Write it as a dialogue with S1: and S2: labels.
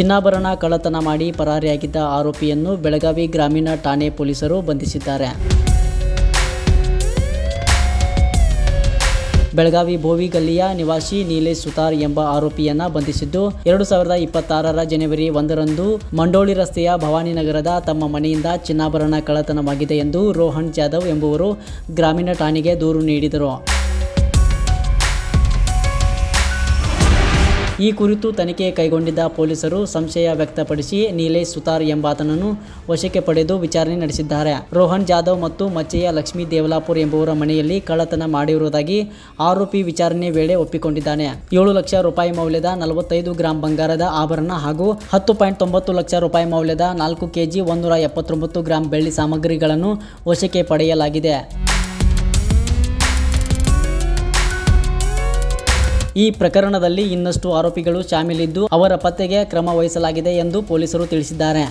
S1: ಚಿನ್ನಾಭರಣ ಕಳ್ಳತನ ಮಾಡಿ ಪರಾರಿಯಾಗಿದ್ದ ಆರೋಪಿಯನ್ನು ಬೆಳಗಾವಿ ಗ್ರಾಮೀಣ ಠಾಣೆ ಪೊಲೀಸರು ಬಂಧಿಸಿದ್ದಾರೆ. ಬೆಳಗಾವಿ ಬೋವಿಗಲ್ಲಿಯ ನಿವಾಸಿ ನೀಲೇಶ್ ಸುತಾರ್ ಎಂಬ ಆರೋಪಿಯನ್ನ ಬಂಧಿಸಿದ್ದು 2026ರ ಜನವರಿ 1ರಂದು ಮಂಡೋಳಿ ರಸ್ತೆಯ ಭವಾನಿನಗರದ ತಮ್ಮ ಮನೆಯಿಂದ ಚಿನ್ನಾಭರಣ ಕಳ್ಳತನವಾಗಿದೆ ಎಂದು ರೋಹನ್ ಜಾಧವ್ ಎಂಬುವರು ಗ್ರಾಮೀಣ ಠಾಣೆಗೆ ದೂರು ನೀಡಿದರು. ಈ ಕುರಿತು ತನಿಖೆ ಕೈಗೊಂಡಿದ್ದ ಪೊಲೀಸರು ಸಂಶಯ ವ್ಯಕ್ತಪಡಿಸಿ ನೀಲೇಶ್ ಸುತಾರ್ ಎಂಬಾತನನ್ನು ವಶಕ್ಕೆ ಪಡೆದು ವಿಚಾರಣೆ ನಡೆಸಿದ್ದಾರೆ. ರೋಹನ್ ಜಾಧವ್ ಮತ್ತು ಮಚ್ಚಯ್ಯ ಲಕ್ಷ್ಮೀ ದೇವಲಾಪುರ್ ಎಂಬುವರ ಮನೆಯಲ್ಲಿ ಕಳ್ಳತನ ಮಾಡಿರುವುದಾಗಿ ಆರೋಪಿ ವಿಚಾರಣೆ ವೇಳೆ ಒಪ್ಪಿಕೊಂಡಿದ್ದಾನೆ. 7 ಲಕ್ಷ ರೂಪಾಯಿ ಮೌಲ್ಯದ 45 ಗ್ರಾಂ ಬಂಗಾರದ ಆಭರಣ ಹಾಗೂ 10.9 ಲಕ್ಷ ರೂಪಾಯಿ ಮೌಲ್ಯದ 4 ಕೆಜಿ 179 ಗ್ರಾಂ ಬೆಳ್ಳಿ ಸಾಮಗ್ರಿಗಳನ್ನು ವಶಕ್ಕೆ ಪಡೆಯಲಾಗಿದೆ. ಈ ಪ್ರಕರಣದಲ್ಲಿ ಇನ್ನಷ್ಟು ಆರೋಪಿಗಳು ಶಾಮೀಲಿದ್ದು ಅವರ ಪತ್ತೆಗೆ ಕ್ರಮ ವಹಿಸಲಾಗಿದೆ ಎಂದು ಪೊಲೀಸರು ತಿಳಿಸಿದ್ದಾರೆ.